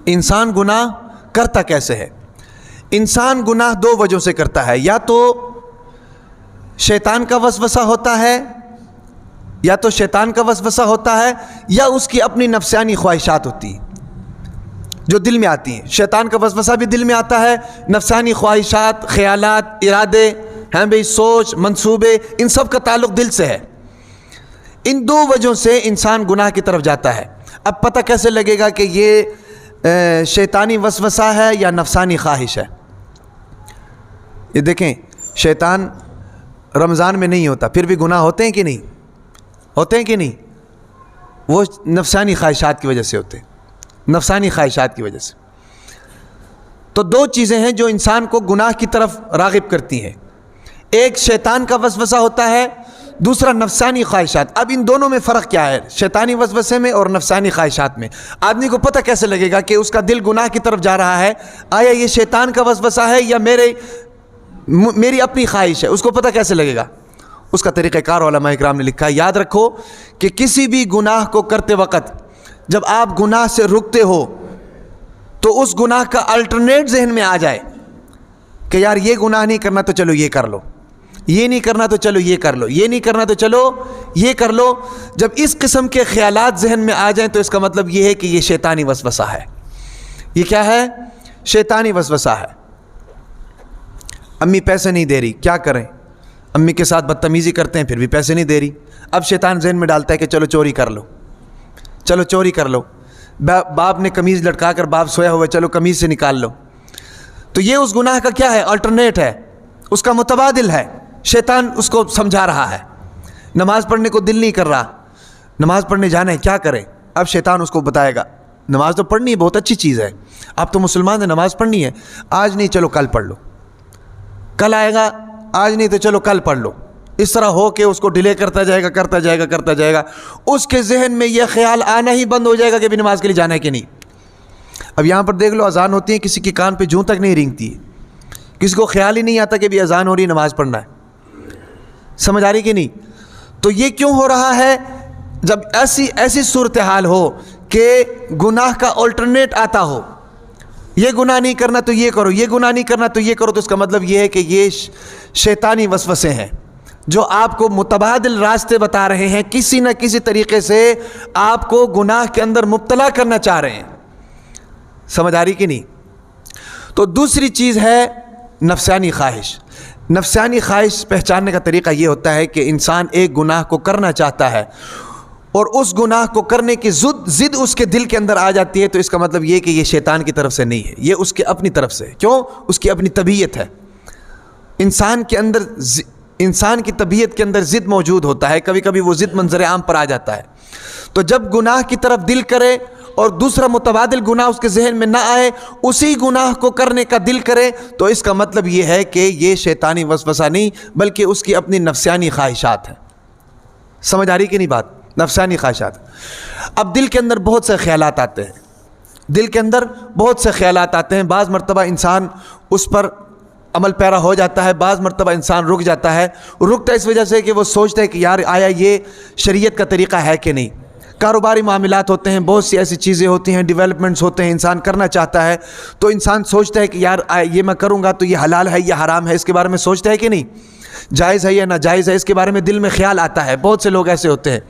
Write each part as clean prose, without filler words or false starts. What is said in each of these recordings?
انسان گناہ کرتا کیسے ہے؟ انسان گناہ دو وجہوں سے کرتا ہے، یا تو شیطان کا وسوسہ ہوتا ہے، یا تو شیطان کا وسوسہ ہوتا ہے، یا اس کی اپنی نفسانی خواہشات ہوتی ہیں جو دل میں آتی ہیں۔ شیطان کا وسوسہ بھی دل میں آتا ہے، نفسانی خواہشات، خیالات، ارادے ہیں بھئی، سوچ، منصوبے، ان سب کا تعلق دل سے ہے۔ ان دو وجہوں سے انسان گناہ کی طرف جاتا ہے۔ اب پتہ کیسے لگے گا کہ یہ شیطانی وسوسہ ہے یا نفسانی خواہش ہے؟ یہ دیکھیں، شیطان رمضان میں نہیں ہوتا، پھر بھی گناہ ہوتے ہیں کہ نہیں؟ ہوتے ہیں کہ نہیں؟ وہ نفسانی خواہشات کی وجہ سے ہوتے ہیں، نفسانی خواہشات کی وجہ سے۔ تو دو چیزیں ہیں جو انسان کو گناہ کی طرف راغب کرتی ہیں، ایک شیطان کا وسوسہ ہوتا ہے، دوسرا نفسانی خواہشات۔ اب ان دونوں میں فرق کیا ہے، شیطانی وسوسے میں اور نفسانی خواہشات میں؟ آدمی کو پتہ کیسے لگے گا کہ اس کا دل گناہ کی طرف جا رہا ہے؟ آیا یہ شیطان کا وسوسہ ہے یا میری اپنی خواہش ہے؟ اس کو پتہ کیسے لگے گا؟ اس کا طریقہ کار علماء اکرام نے لکھا ہے۔ یاد رکھو کہ کسی بھی گناہ کو کرتے وقت جب آپ گناہ سے رکتے ہو تو اس گناہ کا الٹرنیٹ ذہن میں آ جائے کہ یار یہ گناہ نہیں کرنا تو چلو یہ کر لو، یہ نہیں کرنا تو چلو یہ کر لو، یہ نہیں کرنا تو چلو یہ کر لو۔ جب اس قسم کے خیالات ذہن میں آ جائیں تو اس کا مطلب یہ ہے کہ یہ شیطانی وسوسہ ہے۔ یہ کیا ہے؟ شیطانی وسوسہ ہے۔ امی پیسے نہیں دے رہی، کیا کریں؟ امی کے ساتھ بدتمیزی کرتے ہیں، پھر بھی پیسے نہیں دے رہی۔ اب شیطان ذہن میں ڈالتا ہے کہ چلو چوری کر لو، چلو چوری کر لو۔ باپ نے قمیض لٹکا کر باپ سویا ہوا، چلو قمیض سے نکال لو۔ تو یہ اس گناہ کا کیا ہے؟ الٹرنیٹ ہے، اس کا متبادل ہے۔ شیطان اس کو سمجھا رہا ہے۔ نماز پڑھنے کو دل نہیں کر رہا، نماز پڑھنے جانا ہے، کیا کریں؟ اب شیطان اس کو بتائے گا نماز تو پڑھنی ہے، بہت اچھی چیز ہے، آپ تو مسلمان ہیں، نماز پڑھنی ہے، آج نہیں چلو کل پڑھ لو، کل آئے گا، آج نہیں تو چلو کل پڑھ لو۔ اس طرح ہو کے اس کو ڈیلے کرتا جائے گا، کرتا جائے گا، کرتا جائے گا۔ اس کے ذہن میں یہ خیال آنا ہی بند ہو جائے گا کہ بھی نماز کے لیے جانا ہے کہ نہیں۔ اب یہاں پر دیکھ لو، اذان ہوتی ہے، کسی کے کان پہ جوں تک نہیں رینگتی ہے، کسی کو خیال ہی نہیں آتا کہ بھی اذان ہو رہی، نماز پڑھنا ہے۔ سمجھ آ رہی کہ نہیں؟ تو یہ کیوں ہو رہا ہے؟ جب ایسی صورتحال ہو کہ گناہ کا الٹرنیٹ آتا ہو، یہ گناہ نہیں کرنا تو یہ کرو، یہ گناہ نہیں کرنا تو یہ کرو، تو اس کا مطلب یہ ہے کہ یہ شیطانی وسوسے ہیں جو آپ کو متبادل راستے بتا رہے ہیں، کسی نہ کسی طریقے سے آپ کو گناہ کے اندر مبتلا کرنا چاہ رہے ہیں۔ سمجھ آ رہی کہ نہیں؟ تو دوسری چیز ہے نفسانی خواہش۔ نفسانی خواہش پہچاننے کا طریقہ یہ ہوتا ہے کہ انسان ایک گناہ کو کرنا چاہتا ہے اور اس گناہ کو کرنے کی ضد اس کے دل کے اندر آ جاتی ہے، تو اس کا مطلب یہ کہ یہ شیطان کی طرف سے نہیں ہے، یہ اس کے اپنی طرف سے ہے۔ کیوں؟ اس کی اپنی طبیعت ہے۔ انسان کی طبیعت کے اندر ضد موجود ہوتا ہے، کبھی کبھی وہ ضد منظر عام پر آ جاتا ہے۔ تو جب گناہ کی طرف دل کرے اور دوسرا متبادل گناہ اس کے ذہن میں نہ آئے، اسی گناہ کو کرنے کا دل کرے، تو اس کا مطلب یہ ہے کہ یہ شیطانی وسوسہ نہیں بلکہ اس کی اپنی نفسانی خواہشات ہیں۔ سمجھ آ رہی کہ نہیں بات؟ نفسانی خواہشات۔ اب دل کے اندر بہت سے خیالات آتے ہیں، دل کے اندر بہت سے خیالات آتے ہیں۔ بعض مرتبہ انسان اس پر عمل پیرا ہو جاتا ہے، بعض مرتبہ انسان رک جاتا ہے۔ رکتا اس وجہ سے کہ وہ سوچتا ہے کہ یار آیا یہ شریعت کا طریقہ ہے کہ نہیں۔ کاروباری معاملات ہوتے ہیں، بہت سی ایسی چیزیں ہوتی ہیں، ڈیولپمنٹس ہوتے ہیں، انسان کرنا چاہتا ہے، تو انسان سوچتا ہے کہ یار یہ میں کروں گا تو یہ حلال ہے یا حرام ہے، اس کے بارے میں سوچتا ہے کہ نہیں، جائز ہے یا ناجائز ہے، اس کے بارے میں دل میں خیال آتا ہے۔ بہت سے لوگ ایسے ہوتے ہیں،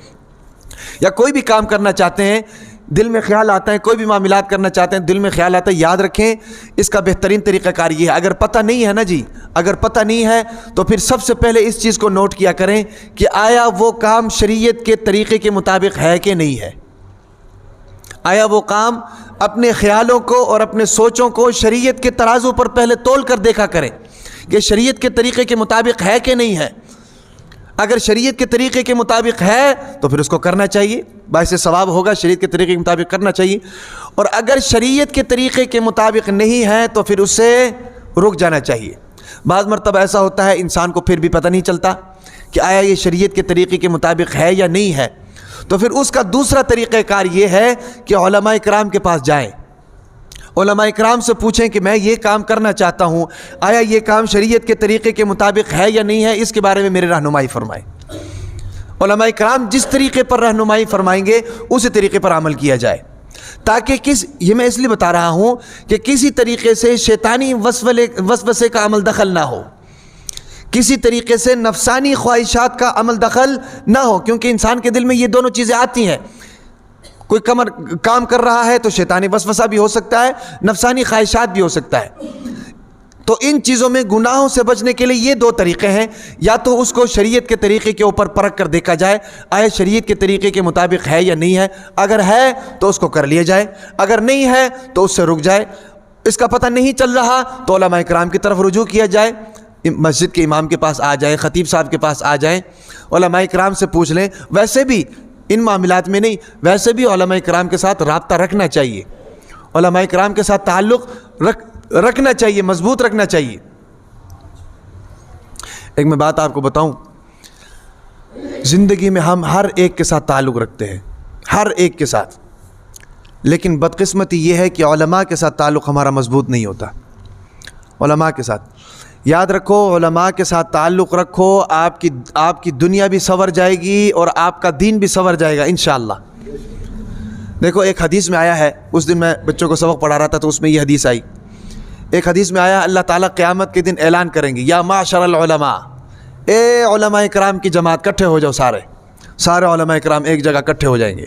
یا کوئی بھی کام کرنا چاہتے ہیں، دل میں خیال آتا ہے، کوئی بھی معاملات کرنا چاہتے ہیں، دل میں خیال آتا ہے۔ یاد رکھیں، اس کا بہترین طریقہ کار یہ ہے، اگر پتہ نہیں ہے نا جی، اگر پتہ نہیں ہے تو پھر سب سے پہلے اس چیز کو نوٹ کیا کریں کہ آیا وہ کام شریعت کے طریقے کے مطابق ہے کہ نہیں ہے۔ آیا وہ کام اپنے خیالوں کو اور اپنے سوچوں کو شریعت کے ترازو پر پہلے تول کر دیکھا کریں کہ شریعت کے طریقے کے مطابق ہے کہ نہیں ہے۔ اگر شریعت کے طریقے کے مطابق ہے تو پھر اس کو کرنا چاہیے، باعث ثواب ہوگا، شریعت کے طریقے کے مطابق کرنا چاہیے۔ اور اگر شریعت کے طریقے کے مطابق نہیں ہے تو پھر اس سے رک جانا چاہیے۔ بعض مرتبہ ایسا ہوتا ہے انسان کو پھر بھی پتہ نہیں چلتا کہ آیا یہ شریعت کے طریقے کے مطابق ہے یا نہیں ہے، تو پھر اس کا دوسرا طریقہ کار یہ ہے کہ علماء کرام کے پاس جائیں، علماء کرام سے پوچھیں کہ میں یہ کام کرنا چاہتا ہوں، آیا یہ کام شریعت کے طریقے کے مطابق ہے یا نہیں ہے، اس کے بارے میں میرے رہنمائی فرمائیں۔ علماء کرام جس طریقے پر رہنمائی فرمائیں گے اسی طریقے پر عمل کیا جائے۔ تاکہ یہ میں اس لیے بتا رہا ہوں کہ کسی طریقے سے شیطانی وسوسے کا عمل دخل نہ ہو، کسی طریقے سے نفسانی خواہشات کا عمل دخل نہ ہو، کیونکہ انسان کے دل میں یہ دونوں چیزیں آتی ہیں۔ کوئی کام کر رہا ہے تو شیطانی وسوسہ بھی ہو سکتا ہے، نفسانی خواہشات بھی ہو سکتا ہے۔ تو ان چیزوں میں گناہوں سے بچنے کے لیے یہ دو طریقے ہیں، یا تو اس کو شریعت کے طریقے کے اوپر پرکھ کر دیکھا جائے آیا شریعت کے طریقے کے مطابق ہے یا نہیں ہے، اگر ہے تو اس کو کر لیا جائے، اگر نہیں ہے تو اس سے رک جائے، اس کا پتہ نہیں چل رہا تو علماء کرام کی طرف رجوع کیا جائے، مسجد کے امام کے پاس آ جائیں، خطیب صاحب کے پاس آ جائیں، علماء کرام سے پوچھ لیں۔ ویسے بھی ان معاملات میں نہیں، ویسے بھی علماء کرام کے ساتھ رابطہ رکھنا چاہیے، علماء کرام کے ساتھ تعلق رکھنا چاہیے، مضبوط رکھنا چاہیے۔ ایک میں بات آپ کو بتاؤں، زندگی میں ہم ہر ایک کے ساتھ تعلق رکھتے ہیں، ہر ایک کے ساتھ، لیکن بدقسمتی یہ ہے کہ علماء کے ساتھ تعلق ہمارا مضبوط نہیں ہوتا۔ علماء کے ساتھ یاد رکھو، علماء کے ساتھ تعلق رکھو، آپ کی دنیا بھی سنور جائے گی اور آپ کا دین بھی سنور جائے گا انشاءاللہ۔ دیکھو ایک حدیث میں آیا ہے، اس دن میں بچوں کو سبق پڑھا رہا تھا تو اس میں یہ حدیث آئی، ایک حدیث میں آیا اللہ تعالیٰ قیامت کے دن اعلان کریں گے، یا معاشر العلماء، اے علماء کرام کی جماعت کٹھے ہو جاؤ، سارے علماء کرام ایک جگہ کٹھے ہو جائیں گے،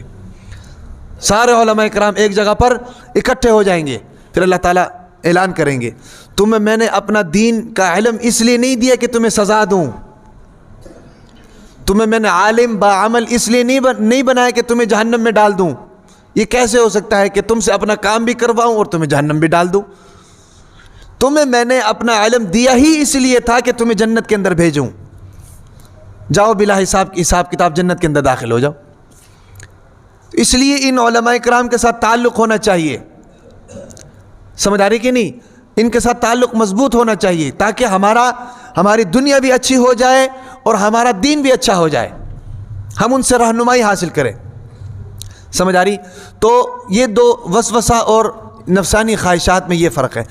سارے علماء کرام ایک جگہ پر اکٹھے ہو جائیں گے۔ پھر اللہ تعالیٰ اعلان کریں گے، تمہیں میں نے اپنا دین کا علم اس لیے نہیں دیا کہ تمہیں سزا دوں، تمہیں میں نے عالم باعمل اس لیے نہیں بنایا کہ تمہیں جہنم میں ڈال دوں۔ یہ کیسے ہو سکتا ہے کہ تم سے اپنا کام بھی کرواؤں اور تمہیں جہنم بھی ڈال دوں؟ تمہیں میں نے اپنا علم دیا ہی اس لیے تھا کہ تمہیں جنت کے اندر بھیجوں، جاؤ بلا حساب کتاب جنت کے اندر داخل ہو جاؤ۔ اس لیے ان علماء کرام کے ساتھ تعلق ہونا چاہیے، سمجھ آ رہی کہ نہیں؟ ان کے ساتھ تعلق مضبوط ہونا چاہیے تاکہ ہماری دنیا بھی اچھی ہو جائے اور ہمارا دین بھی اچھا ہو جائے، ہم ان سے رہنمائی حاصل کریں، سمجھ آ رہی؟ تو یہ دو وسوسہ اور نفسانی خواہشات میں یہ فرق ہے۔